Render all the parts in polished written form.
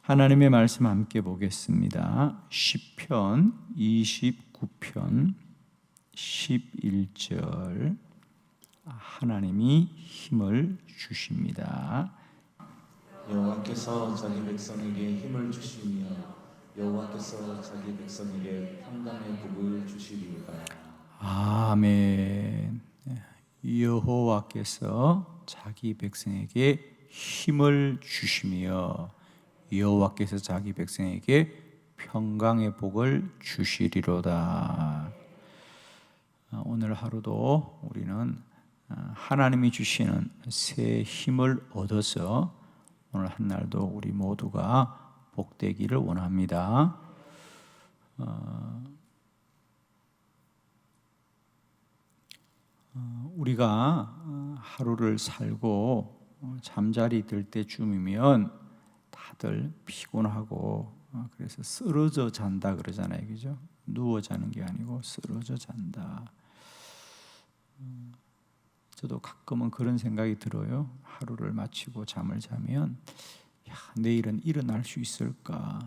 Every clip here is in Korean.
하나님의 말씀 함께 보겠습니다. 시편 29편 11절. 하나님이 힘을 주십니다. 여호와께서 자기 백성에게 힘을 주시며 여호와께서 자기 백성에게 평강의 복을 주시리이다. 아멘. 여호와께서 자기 백성에게 힘을 주시며 여호와께서 자기 백성에게 평강의 복을 주시리로다. 오늘 하루도 우리는 하나님이 주시는 새 힘을 얻어서 오늘 한날도 우리 모두가 복되기를 원합니다. 우리가 하루를 살고 잠자리 들 때쯤이면 다들 피곤하고 그래서 쓰러져 잔다 그러잖아요, 그죠? 누워 자는 게 아니고 쓰러져 잔다. 저도 가끔은 그런 생각이 들어요. 하루를 마치고 잠을 자면 내일은 일어날 수 있을까?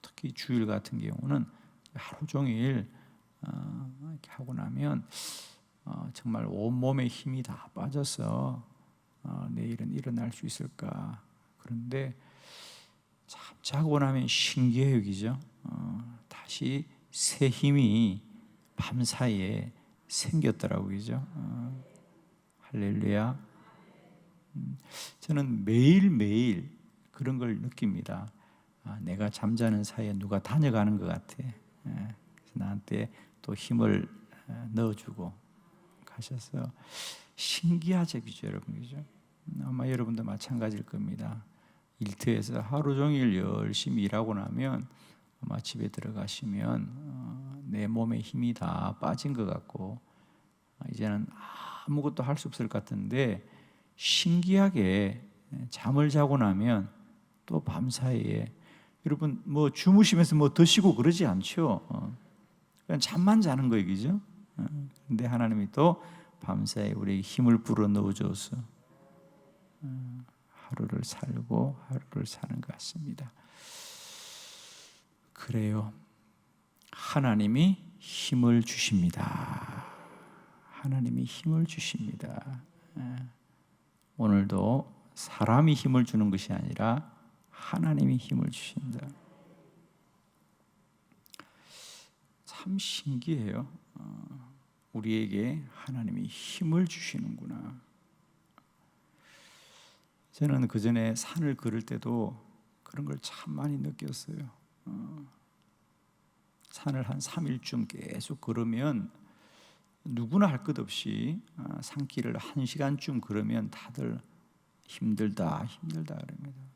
특히 주일 같은 경우는 하루 종일 이렇게 하고 나면 정말 온몸에 힘이 다 빠져서 내일은 일어날 수 있을까? 그런데 자고 나면 신기해요, 그죠? 다시 새 힘이 밤사이에 생겼더라고요, 그죠? 할렐루야. 저는 매일매일 그런 걸 느낍니다. 내가 잠자는 사이에 누가 다녀가는 것 같아. 그래서 나한테 또 힘을 넣어주고 가셔서 신기하죠, 그죠, 여러분, 그죠? 아마 여러분도 마찬가지일 겁니다. 일터에서 하루 종일 열심히 일하고 나면 아마 집에 들어가시면 내 몸에 힘이 다 빠진 것 같고 이제는 아무것도 할 수 없을 것 같은데 신기하게 잠을 자고 나면 또 밤사이에 여러분 뭐 주무시면서 뭐 드시고 그러지 않죠. 그냥 잠만 자는 거예요, 그죠? 근데 하나님이 또 밤사이에 우리에게 힘을 불어 넣어줘서 하루를 살고 하루를 사는 것 같습니다. 그래요. 하나님이 힘을 주십니다. 하나님이 힘을 주십니다. 오늘도 사람이 힘을 주는 것이 아니라 하나님이 힘을 주신다. 참 신기해요. 우리에게 하나님이 힘을 주시는구나. 저는 그 전에 산을 걸을 때도 그런 걸 참 많이 느꼈어요. 산을 한 3일쯤 계속 걸으면 누구나 할 것 없이 산길을 1시간쯤 걸으면 다들 힘들다 그럽니다.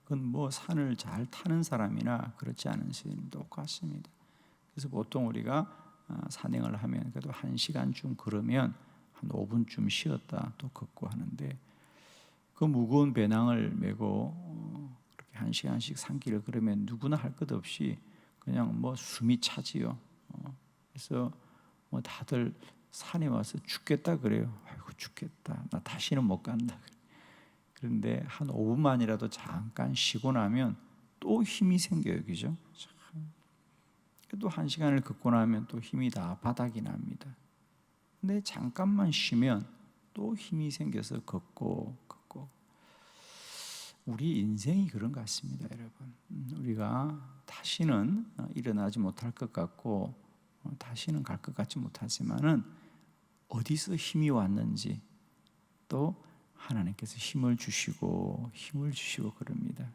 그건 뭐 산을 잘 타는 사람이나 그렇지 않은 사람이 똑같습니다. 그래서 보통 우리가 산행을 하면 그래도 1시간쯤 걸으면 한 5분쯤 쉬었다 또 걷고 하는데 그 무거운 배낭을 메고 그렇게 1시간씩 산길을 걸으면 누구나 할 것 없이 그냥 뭐 숨이 차지요. 그래서 뭐 다들 산에 와서 죽겠다 그래요. 아이고 죽겠다. 나 다시는 못 간다. 그런데 한 5분만이라도 잠깐 쉬고 나면 또 힘이 생겨요, 그죠? 또 1시간을 걷고 나면 또 힘이 다 바닥이 납니다. 근데 잠깐만 쉬면 또 힘이 생겨서 걷고 우리 인생이 그런 것 같습니다, 여러분. 우리가 다시는 일어나지 못할 것 같고 다시는 갈 것 같지 못하지만은 어디서 힘이 왔는지 또 하나님께서 힘을 주시고 그럽니다.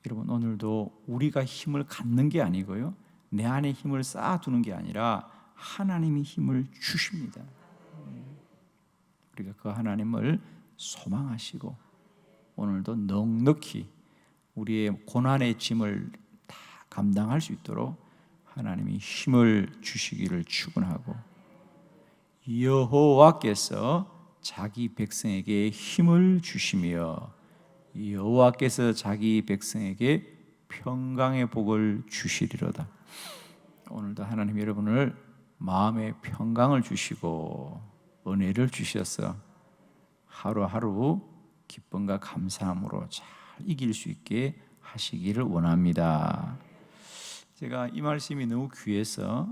여러분 오늘도 우리가 힘을 갖는 게 아니고요, 내 안에 힘을 쌓아두는 게 아니라 하나님이 힘을 주십니다. 우리가 그 하나님을 소망하시고 오늘도 넉넉히 우리의 고난의 짐을 다 감당할 수 있도록 하나님이 힘을 주시기를 축원하고 여호와께서 자기 백성에게 힘을 주시며 여호와께서 자기 백성에게 평강의 복을 주시리로다. 오늘도 하나님 여러분을 마음의 평강을 주시고 은혜를 주셔서 하루하루 기쁨과 감사함으로 잘 이길 수 있게 하시기를 원합니다. 제가 이 말씀이 너무 귀해서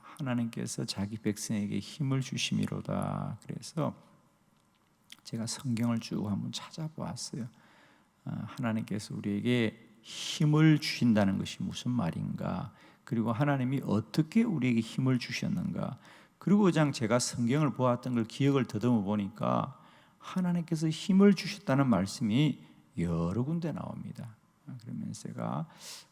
하나님께서 자기 백성에게 힘을 주심이로다. 그래서 제가 성경을 쭉 한번 찾아보았어요. 하나님께서 우리에게 힘을 주신다는 것이 무슨 말인가? 그리고 하나님이 어떻게 우리에게 힘을 주셨는가? 그리고 그냥 제가 성경을 보았던 걸 기억을 더듬어 보니까 하나님께서 힘을 주셨다는 말씀이 여러 군데 나옵니다. 그러면서 제가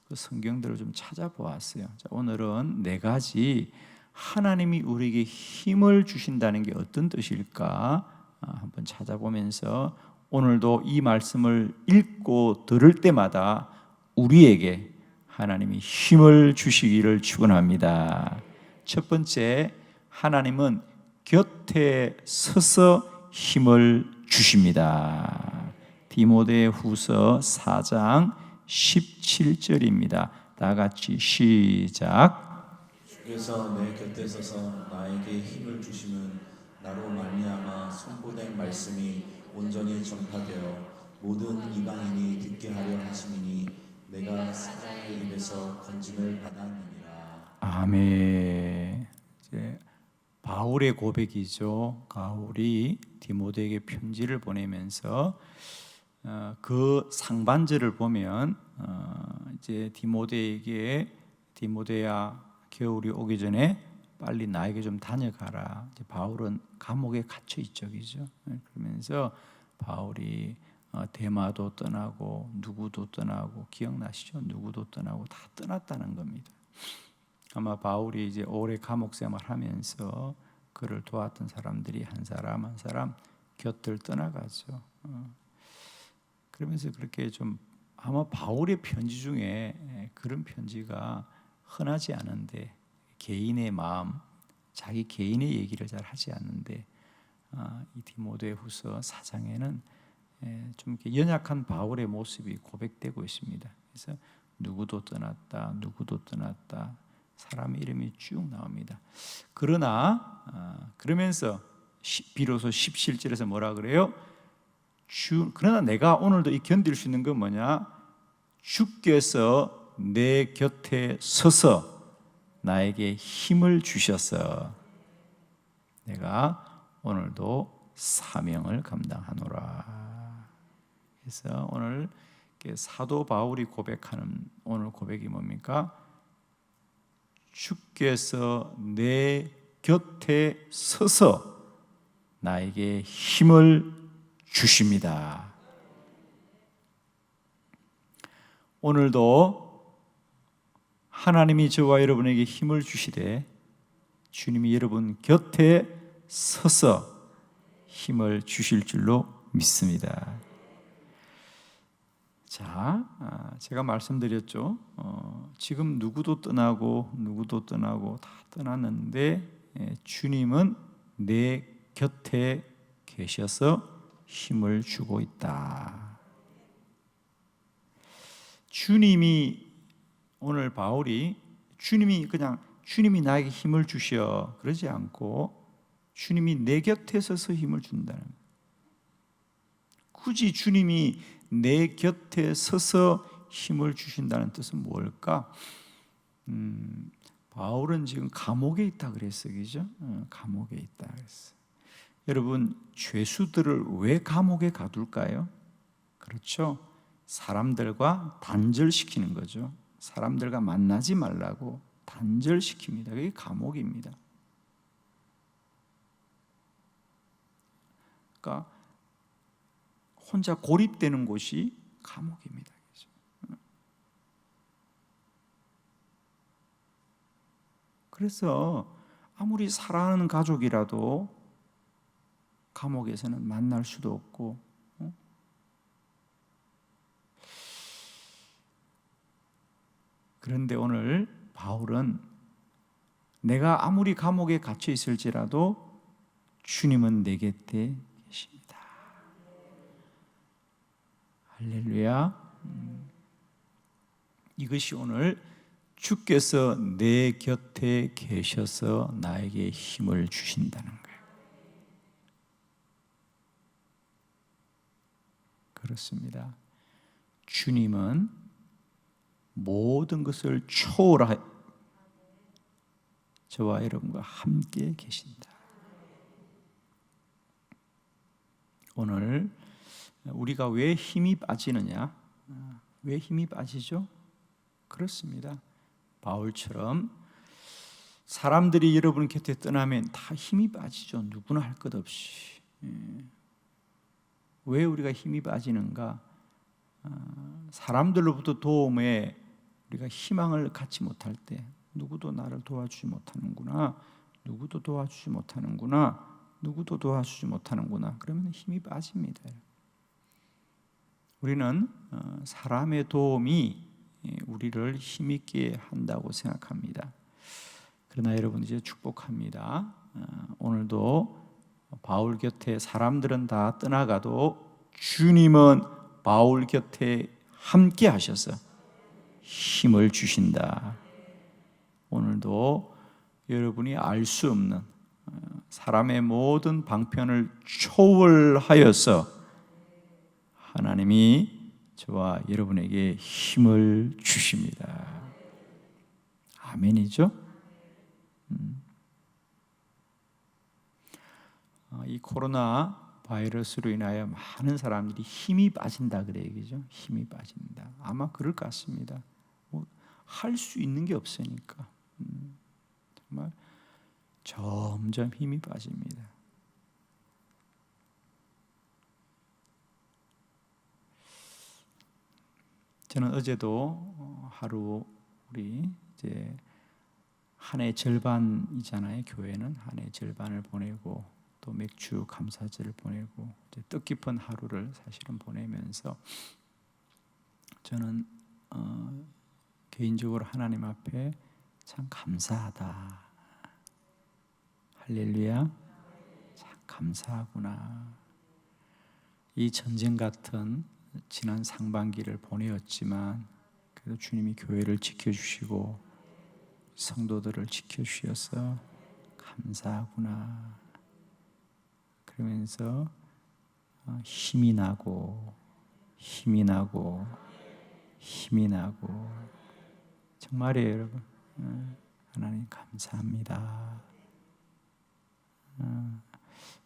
그 성경들을 좀 찾아보았어요. 자, 오늘은 네 가지 하나님이 우리에게 힘을 주신다는 게 어떤 뜻일까 한번 찾아보면서 오늘도 이 말씀을 읽고 들을 때마다 우리에게 하나님이 힘을 주시기를 축원합니다. 첫 번째, 하나님은 곁에 서서 힘을 주십니다. 디모데후서 4장 17절입니다. 다 같이 시작. 주께서 내 곁에 서서 나에게 힘을 주시면 나로 말미암아 선포된 말씀이 온전히 전파되어 모든 이방인이 듣게 하려 하심이니 내가 사자의 입에서 건짐을 받았느니라. 아멘. 이제 바울의 고백이죠. 바울이 디모데에게 편지를 보내면서 그 상반절을 보면 이제 디모데에게 디모데야 겨울이 오기 전에 빨리 나에게 좀 다녀가라. 이제 바울은 감옥에 갇혀 있죠, 그죠? 그러면서 바울이 데마도 떠나고 누구도 떠나고 기억나시죠? 누구도 떠나고 다 떠났다는 겁니다. 아마 바울이 이제 오래 감옥 생활하면서 그를 도왔던 사람들이 한 사람 한 사람 곁을 떠나가죠. 그러면서 그렇게 좀 아마 바울의 편지 중에 그런 편지가 흔하지 않은데 개인의 마음, 자기 개인의 얘기를 잘 하지 않는데 이 디모데후서 4장에는 좀 이렇게 연약한 바울의 모습이 고백되고 있습니다. 그래서 누구도 떠났다, 누구도 떠났다, 사람의 이름이 쭉 나옵니다. 그러면서 비로소 17절에서 뭐라 그래요? 그러나 내가 오늘도 이 견딜 수 있는 건 뭐냐? 주께서 내 곁에 서서 나에게 힘을 주셔서 내가 오늘도 사명을 감당하노라. 그래서 오늘 사도 바울이 고백하는 오늘 고백이 뭡니까? 주께서 내 곁에 서서 나에게 힘을 주십니다. 오늘도 하나님이 저와 여러분에게 힘을 주시되 주님이 여러분 곁에 서서 힘을 주실 줄로 믿습니다. 자, 제가 말씀드렸죠. 지금 누구도 떠나고 다 떠났는데 주님은 내 곁에 계셔서 힘을 주고 있다. 주님이 오늘 바울이 주님이 나에게 힘을 주셔 그러지 않고 주님이 내 곁에 서서 힘을 준다는 거예요. 굳이 주님이 내 곁에 서서 힘을 주신다는 뜻은 뭘까? 바울은 지금 감옥에 있다 그랬어요, 그죠? 감옥에 있다 그랬어요. 여러분, 죄수들을 왜 감옥에 가둘까요? 그렇죠. 사람들과 단절시키는 거죠. 사람들과 만나지 말라고 단절시킵니다. 그게 감옥입니다. 그러니까 혼자 고립되는 곳이 감옥입니다. 그래서 아무리 사랑하는 가족이라도 감옥에서는 만날 수도 없고, 그런데 오늘 바울은 내가 아무리 감옥에 갇혀 있을지라도 주님은 내 곁에 계십니다. 할렐루야. 이것이 오늘 주께서 내 곁에 계셔서 나에게 힘을 주신다는 거예요. 그렇습니다. 주님은 모든 것을 초월하 저와 여러분과 함께 계신다. 오늘 우리가 왜 힘이 빠지느냐? 왜 힘이 빠지죠? 그렇습니다. 바울처럼 사람들이 여러분 곁에 떠나면 다 힘이 빠지죠. 누구나 할 것 없이. 왜 우리가 힘이 빠지는가? 사람들로부터 도움에 우리가 희망을 갖지 못할 때 누구도 나를 도와주지 못하는구나. 누구도 도와주지 못하는구나. 누구도 도와주지 못하는구나. 그러면 힘이 빠집니다. 우리는 사람의 도움이 우리를 힘있게 한다고 생각합니다. 그러나 여러분 이제 축복합니다. 오늘도 바울 곁에 사람들은 다 떠나가도 주님은 바울 곁에 함께 하셔서 힘을 주신다. 오늘도 여러분이 알 수 없는 사람의 모든 방편을 초월하여서 하나님이 저와 여러분에게 힘을 주십니다. 아멘이죠? 이 코로나 바이러스로 인하여 많은 사람들이 힘이 빠진다 그래 얘기죠. 힘이 빠진다. 아마 그럴 것 같습니다. 할 수 있는 게 없으니까 정말 점점 힘이 빠집니다. 저는 어제도 하루 우리 이제 한 해 절반이잖아요. 교회는 한 해 절반을 보내고 또 맥주 감사절을 보내고 이제 뜻깊은 하루를 사실은 보내면서 저는 개인적으로 하나님 앞에 참 감사하다. 할렐루야. 참 감사하구나. 이 전쟁 같은 지난 상반기를 보내었지만 그래도 주님이 교회를 지켜주시고 성도들을 지켜주셔서 감사하구나. 그러면서 힘이 나고 정말이에요 여러분. 하나님 감사합니다.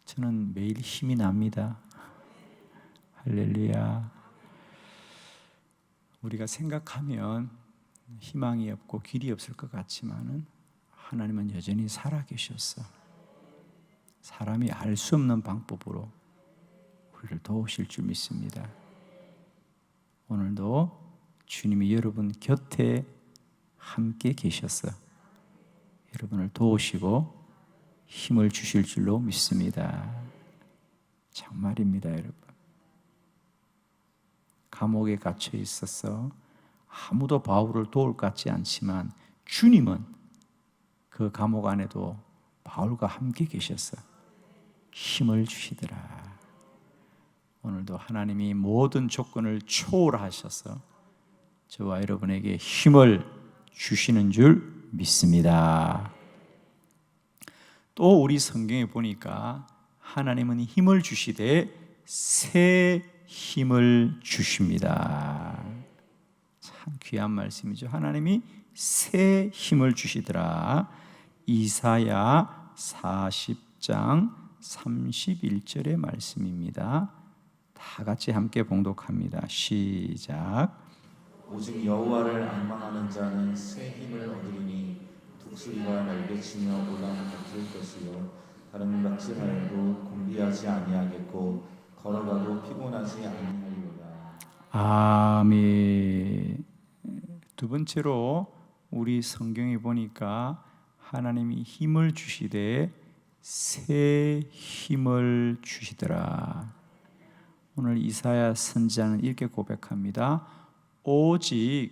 저는 매일 힘이 납니다. 할렐루야. 우리가 생각하면 희망이 없고 길이 없을 것 같지만은 하나님은 여전히 살아계셨어. 사람이 알 수 없는 방법으로 우리를 도우실 줄 믿습니다. 오늘도 주님이 여러분 곁에 함께 계셔서 여러분을 도우시고 힘을 주실 줄로 믿습니다. 정말입니다, 여러분. 감옥에 갇혀 있어서 아무도 바울을 도울 것 같지 않지만 주님은 그 감옥 안에도 바울과 함께 계셔서 힘을 주시더라. 오늘도 하나님이 모든 조건을 초월하셔서 저와 여러분에게 힘을 주시는 줄 믿습니다. 또 우리 성경에 보니까 하나님은 힘을 주시되 새 힘을 주십니다. 참 귀한 말씀이죠. 하나님이 새 힘을 주시더라. 이사야 40장 31절의 말씀입니다. 다 같이 함께 봉독합니다. 시작. 오직 여호와를 앙망하는 자는 새 힘을 얻으리니 독수리가 날개치며 올라갈 것이요 다른 낚시하여도 곤비하지 아니하겠고 걸어가도 피곤하지 아니하리로다. 아멘. 두 번째로 우리 성경에 보니까 하나님이 힘을 주시되 새 힘을 주시더라. 오늘 이사야 선지자는 이렇게 고백합니다. 오직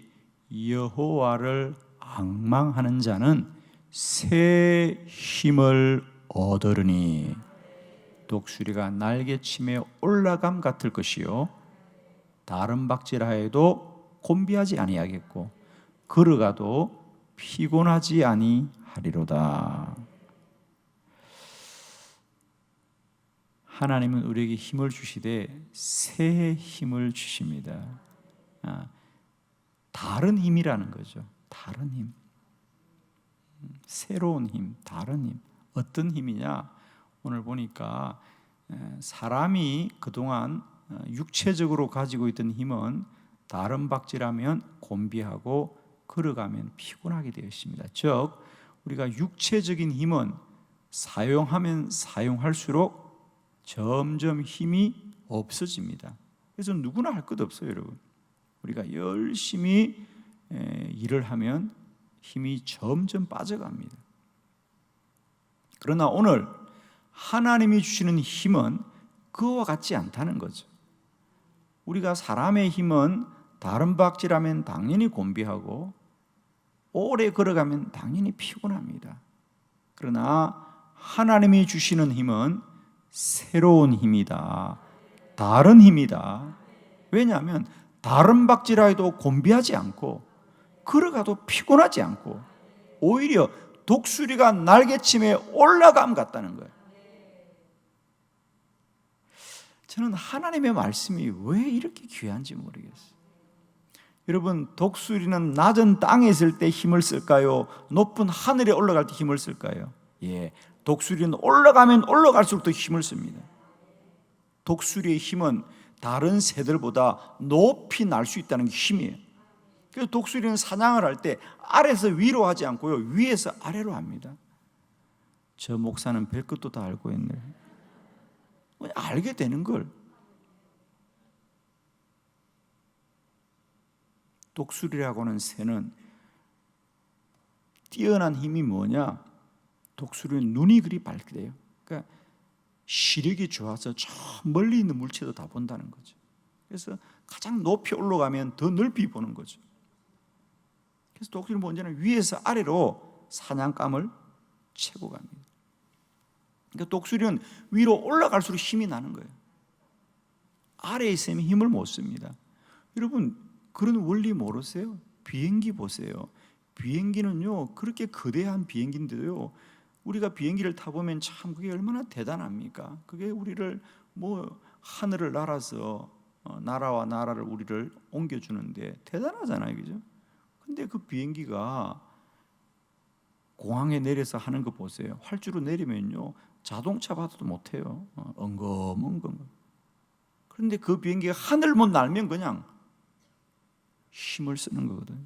여호와를 앙망하는 자는 새 힘을 얻으리니 독수리가 날개치며 올라감 같을 것이요 다른 박질하여도 곤비하지 아니하겠고 걸어가도 피곤하지 아니하리로다. 하나님은 우리에게 힘을 주시되 새 힘을 주십니다. 다른 힘이라는 거죠. 다른 힘, 새로운 힘, 다른 힘. 어떤 힘이냐? 오늘 보니까 사람이 그동안 육체적으로 가지고 있던 힘은 다른 박질하면 곤비하고 걸어가면 피곤하게 되어 있습니다. 즉 우리가 육체적인 힘은 사용하면 사용할수록 점점 힘이 없어집니다. 그래서 누구나 할 것 없어요, 여러분. 우리가 열심히 일을 하면 힘이 점점 빠져갑니다. 그러나 오늘 하나님이 주시는 힘은 그와 같지 않다는 거죠. 우리가 사람의 힘은 다른 박질하면 당연히 곤비하고 오래 걸어가면 당연히 피곤합니다. 그러나 하나님이 주시는 힘은 새로운 힘이다. 다른 힘이다. 왜냐하면 다른 박질하여도 곤비하지 않고 걸어가도 피곤하지 않고 오히려 독수리가 날개침에 올라감 같다는 거예요. 저는 하나님의 말씀이 왜 이렇게 귀한지 모르겠어요. 여러분, 독수리는 낮은 땅에 있을 때 힘을 쓸까요? 높은 하늘에 올라갈 때 힘을 쓸까요? 예, 독수리는 올라가면 올라갈수록 더 힘을 씁니다. 독수리의 힘은 다른 새들보다 높이 날 수 있다는 게 힘이에요. 그래서 독수리는 사냥을 할 때 아래에서 위로 하지 않고요, 위에서 아래로 합니다. 저 목사는 별것도 다 알고 있네. 알게 되는 걸. 독수리라고 하는 새는 뛰어난 힘이 뭐냐? 독수리는 눈이 그리 밝대요. 그러니까 시력이 좋아서 저 멀리 있는 물체도 다 본다는 거죠. 그래서 가장 높이 올라가면 더 넓이 보는 거죠. 그래서 독수리는 먼저는 위에서 아래로 사냥감을 채고 갑니다. 그러니까 독수리는 위로 올라갈수록 힘이 나는 거예요. 아래에 있으면 힘을 못 씁니다. 여러분, 그런 원리 모르세요? 비행기 보세요. 비행기는요, 그렇게 거대한 비행기인데도요, 우리가 비행기를 타보면 참 그게 얼마나 대단합니까? 그게 우리를 하늘을 날아서 나라와 나라를 우리를 옮겨주는데 대단하잖아요, 그죠? 근데 그 비행기가 공항에 내려서 하는 거 보세요. 활주로 내리면요, 자동차 봐도 못해요. 엉금엉금. 그런데 그 비행기가 하늘 못 날면 그냥 힘을 쓰는 거거든요.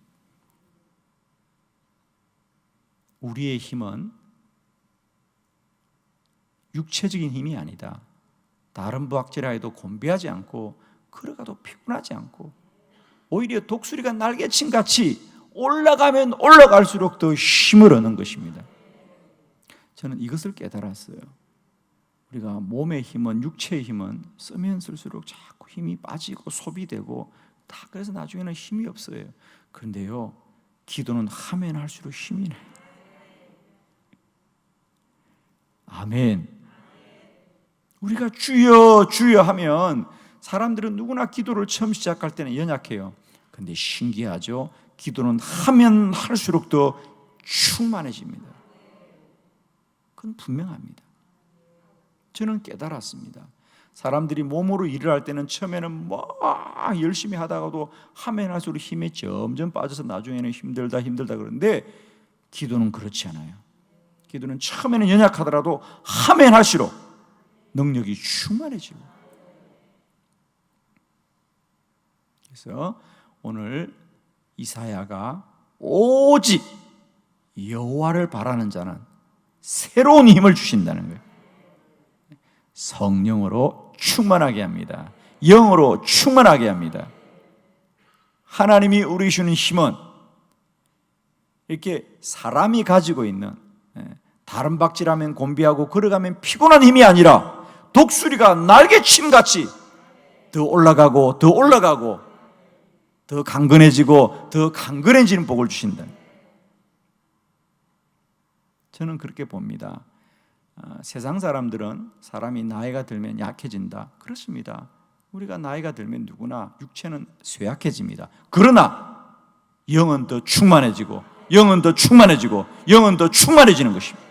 우리의 힘은 육체적인 힘이 아니다. 다른 부학질하여도 곤비하지 않고 걸어가도 피곤하지 않고 오히려 독수리가 날개친 같이 올라가면 올라갈수록 더 힘을 얻는 것입니다. 저는 이것을 깨달았어요. 우리가 몸의 힘은, 육체의 힘은 쓰면 쓸수록 자꾸 힘이 빠지고 소비되고 다 그래서 나중에는 힘이 없어요. 그런데요, 기도는 하면 할수록 힘이 나요. 아멘. 우리가 주여 주여 하면 사람들은 누구나 기도를 처음 시작할 때는 연약해요. 그런데 신기하죠? 기도는 하면 할수록 더 충만해집니다. 그건 분명합니다. 저는 깨달았습니다. 사람들이 몸으로 일을 할 때는 처음에는 열심히 하다가도 하면 할수록 힘이 점점 빠져서 나중에는 힘들다 그러는데 기도는 그렇지 않아요. 기도는 처음에는 연약하더라도 하면 할수록 능력이 충만해지고. 그래서 오늘 이사야가 오직 여호와를 바라는 자는 새로운 힘을 주신다는 거예요. 성령으로 충만하게 합니다. 영으로 충만하게 합니다. 하나님이 우리 주는 힘은 이렇게 사람이 가지고 있는 다른 박질하면 곤비하고 걸어가면 피곤한 힘이 아니라 독수리가 날개침같이 더 올라가고 더 올라가고 더 강건해지고 더 강건해지는 복을 주신다. 저는 그렇게 봅니다. 세상 사람들은 사람이 나이가 들면 약해진다. 그렇습니다. 우리가 나이가 들면 누구나 육체는 쇠약해집니다. 그러나 영은 더 충만해지고 영은 더 충만해지고 영은 더 충만해지는 것입니다.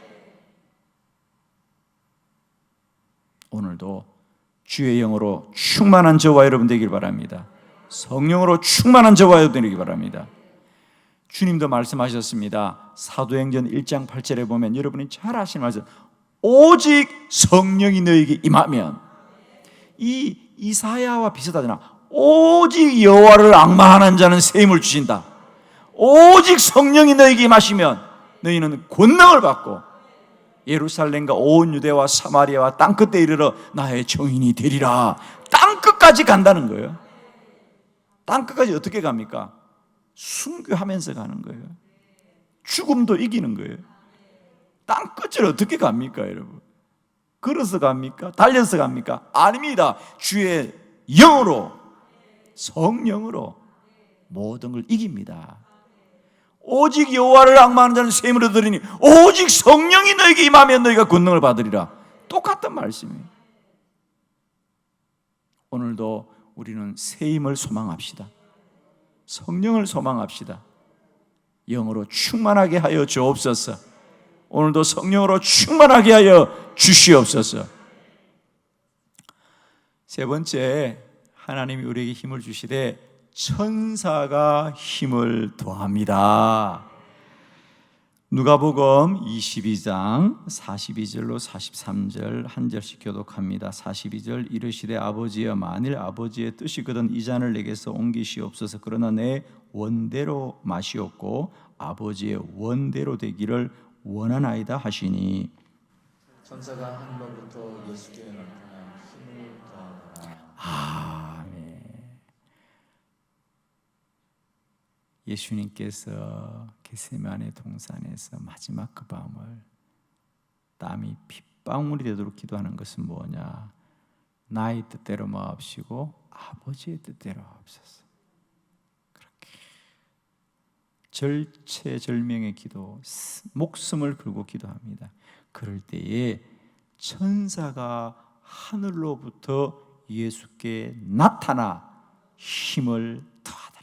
오늘도 주의 영으로 충만한 저와 여러분 되길 바랍니다. 성령으로 충만한 저와 되기 바랍니다. 주님도 말씀하셨습니다. 사도행전 1장 8절에 보면 여러분이 잘 아시는 말씀, 오직 성령이 너에게 임하면, 이 이사야와 비슷하잖아. 오직 여호와를 앙망하는 자는 새 힘을 주신다. 오직 성령이 너에게 임하시면 너희는 권능을 받고 예루살렘과 온 유대와 사마리아와 땅끝에 이르러 나의 증인이 되리라. 땅끝까지 간다는 거예요. 땅끝까지 어떻게 갑니까? 순교하면서 가는 거예요. 죽음도 이기는 거예요. 땅끝을 어떻게 갑니까, 여러분? 걸어서 갑니까? 달려서 갑니까? 아닙니다. 주의 영으로, 성령으로 모든 걸 이깁니다. 오직 여호와를 앙망하는 자는 새 힘을 얻으리니 오직 성령이 너에게 임하면 너희가 권능을 받으리라. 똑같은 말씀이에요. 오늘도 우리는 새 힘을 소망합시다. 성령을 소망합시다. 영으로 충만하게 하여 주옵소서. 오늘도 성령으로 충만하게 하여 주시옵소서. 세 번째, 하나님이 우리에게 힘을 주시되 천사가 힘을 더합니다. 누가복음 22장 42절로 43절 한 절씩 교독합니다. 42절, 이르시되 아버지여, 만일 아버지의 뜻이거든 이 잔을 내게서 옮기시옵소서. 그러나 내 원대로 마시옵고 아버지의 원대로 되기를 원하나이다 하시니, 천사가 하늘로부터 예수께 나타나 힘을 더하더라. 아멘. 예수님께서 겟세마네 동산에서 마지막 그 밤을 땀이 핏방울이 되도록 기도하는 것은 뭐냐? 나의 뜻대로 마옵시고 아버지의 뜻대로 하옵소서. 그렇게 절체절명의 기도, 목숨을 걸고 기도합니다. 그럴 때에 천사가 하늘로부터 예수께 나타나 힘을 더하더라.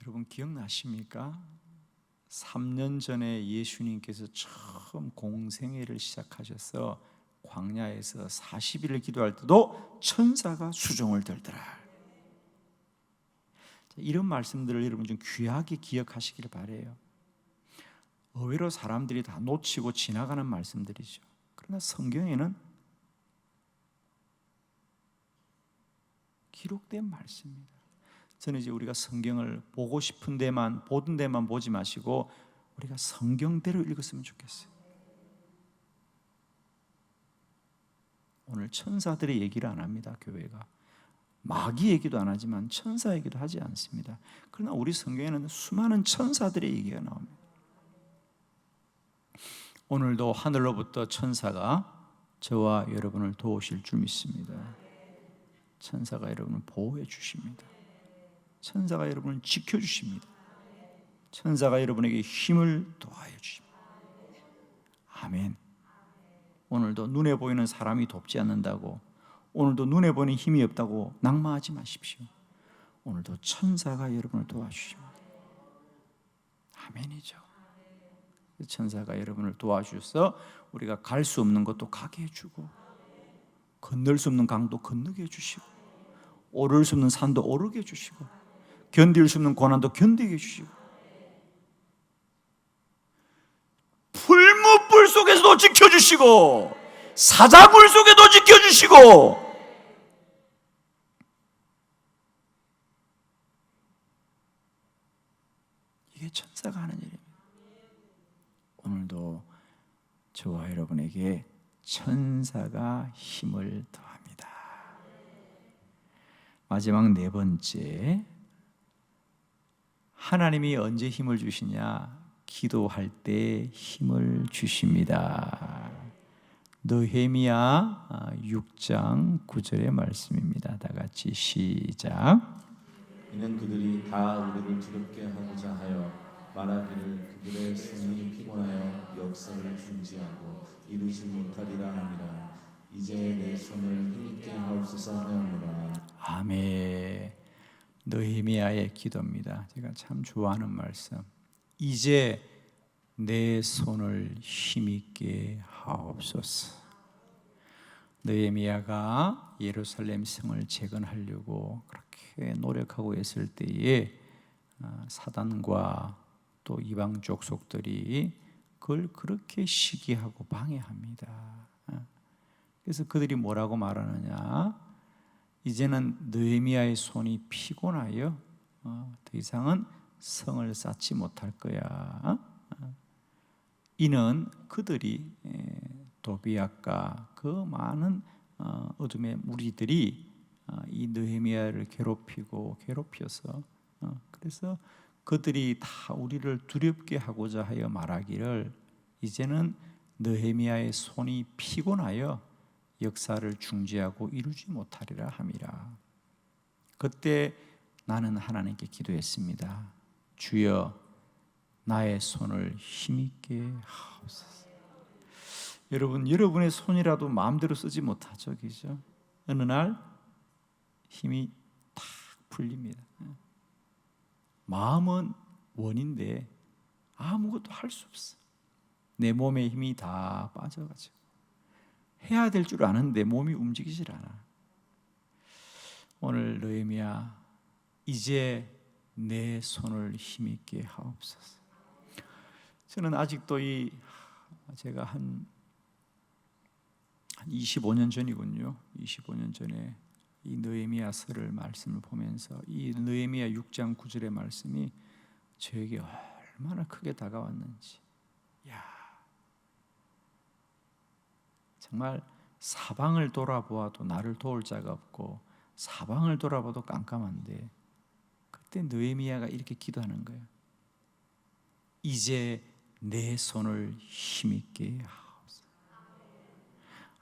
여러분 기억나십니까? 3년 전에 예수님께서 처음 공생애를 시작하셔서 광야에서 40일을 기도할 때도 천사가 수종을 들더라. 이런 말씀들을 여러분 좀 귀하게 기억하시길 바라요. 의외로 사람들이 다 놓치고 지나가는 말씀들이죠. 그러나 성경에는 기록된 말씀입니다. 저는 이제 우리가 성경을 보고 싶은 데만, 보던 데만 보지 마시고 우리가 성경대로 읽었으면 좋겠어요. 오늘 천사들의 얘기를 안 합니다. 교회가 마귀 얘기도 안 하지만 천사 얘기도 하지 않습니다. 그러나 우리 성경에는 수많은 천사들의 얘기가 나옵니다. 오늘도 하늘로부터 천사가 저와 여러분을 도우실 줄 믿습니다. 천사가 여러분을 보호해 주십니다. 천사가 여러분을 지켜주십니다. 천사가 여러분에게 힘을 더하여 주십니다. 아멘. 오늘도 눈에 보이는 사람이 돕지 않는다고, 오늘도 눈에 보이는 힘이 없다고 낙마하지 마십시오. 오늘도 천사가 여러분을 도와주십니다. 아멘이죠. 천사가 여러분을 도와주셔서 우리가 갈 수 없는 것도 가게 해주고, 건널 수 없는 강도 건너게 해주시고, 오를 수 없는 산도 오르게 해주시고, 견딜 수 없는 고난도 견디게 해주시고, 풀무불 속에서도 지켜주시고, 사자굴 속에도 지켜주시고, 이게 천사가 하는 일입니다. 오늘도 저와 여러분에게 천사가 힘을 더합니다. 마지막 네 번째, 하나님이 언제 힘을 주시냐? 기도할 때 힘을 주십니다. 느헤미야 6장 9절의 말씀입니다. 다 같이 시작. 이는 그들이 다 우리를 두렵게 하고자 하여 말하기를 그들의 손이 피곤하여 역사를 중지하고 이루지 못하리라 하니라. 이제 내 손을 힘있게 하옵소서 하였노라. 아멘. 느헤미야의 기도입니다. 제가 참 좋아하는 말씀. 이제 내 손을 힘있게 하옵소서. 느헤미야가 예루살렘 성을 재건하려고 그렇게 노력하고 있을 때에 사단과 또 이방 족속들이 그걸 그렇게 시기하고 방해합니다. 그래서 그들이 뭐라고 말하느냐? 이제는 느헤미야의 손이 피곤하여 더 이상은 성을 쌓지 못할 거야. 이는 그들이 도비앗과 그 많은 어둠의 무리들이 이 느헤미야를 괴롭혀서 그래서 그들이 다 우리를 두렵게 하고자 하여 말하기를 이제는 느헤미야의 손이 피곤하여 역사를 중지하고 이루지 못하리라 함이라. 그때 나는 하나님께 기도했습니다. 주여 나의 손을 힘있게 하옵소서. 여러분, 여러분의 손이라도 마음대로 쓰지 못하죠, 그죠? 어느 날 힘이 탁 풀립니다. 마음은 원인데 아무것도 할 수 없어. 내 몸에 힘이 다 빠져가지고 해야 될 줄 아는데 몸이 움직이질 않아. 오늘 느헤미야, 이제 내 손을 힘있게 하옵소서. 저는 아직도 제가 한 25년 전이군요. 25년 전에 이 느헤미야서를 말씀을 보면서 이 느헤미야 6장 9절의 말씀이 저에게 얼마나 크게 다가왔는지. 정말 사방을 돌아보아도 나를 도울 자가 없고 사방을 돌아봐도 깜깜한데 그때 느헤미야가 이렇게 기도하는 거예요. 이제 내 손을 힘있게 하옵소서.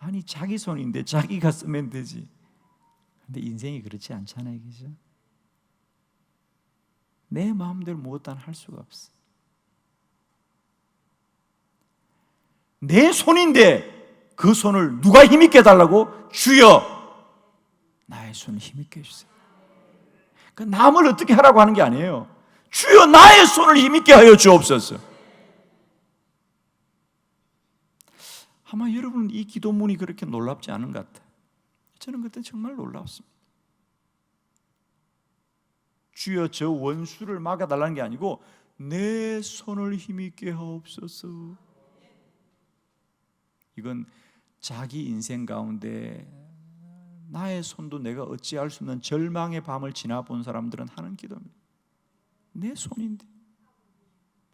아니 자기 손인데 자기가 쓰면 되지. 근데 인생이 그렇지 않잖아요, 그죠? 내 마음대로 무엇도 할 수가 없어. 내 손인데 그 손을 누가 힘있게 해달라고? 주여 나의 손을 힘있게 해주세요. 그 남을 어떻게 하라고 하는 게 아니에요. 주여 나의 손을 힘있게 하여 주옵소서. 아마 여러분은 이 기도문이 그렇게 놀랍지 않은 것 같아요. 저는 그때 정말 놀라웠습니다. 주여 저 원수를 막아달라는 게 아니고 내 손을 힘있게 하옵소서. 이건 자기 인생 가운데 나의 손도 내가 어찌할 수 없는 절망의 밤을 지나본 사람들은 하는 기도입니다. 내 손인데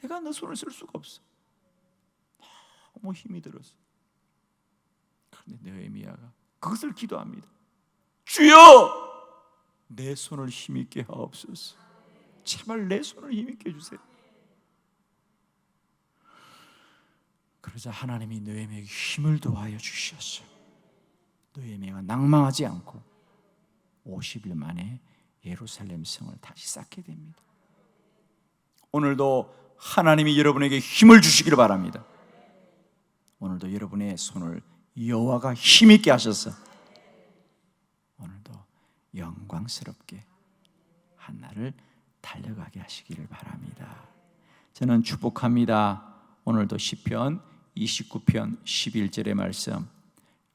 내가 내 손을 쓸 수가 없어. 너무 힘이 들어서. 그런데 느헤미야가 그것을 기도합니다. 주여 내 손을 힘있게 하옵소서. 제발 내 손을 힘있게 해주세요. 그러자 하나님이 느헤미야에게 힘을 더하여 주셨어요. 느헤미야가 낭망하지 않고 50일 만에 예루살렘 성을 다시 쌓게 됩니다. 오늘도 하나님이 여러분에게 힘을 주시기를 바랍니다. 오늘도 여러분의 손을 여호와가 힘있게 하셔서 오늘도 영광스럽게 한날을 달려가게 하시기를 바랍니다. 저는 축복합니다. 오늘도 시편 29편 11절의 말씀,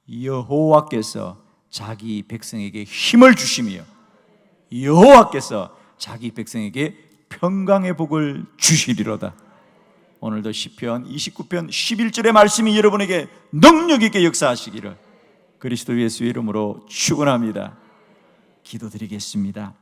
여호와께서 자기 백성에게 힘을 주시며 여호와께서 자기 백성에게 평강의 복을 주시리로다. 오늘도 시편 29편 11절의 말씀이 여러분에게 능력 있게 역사하시기를 그리스도 예수의 이름으로 축원합니다. 기도드리겠습니다.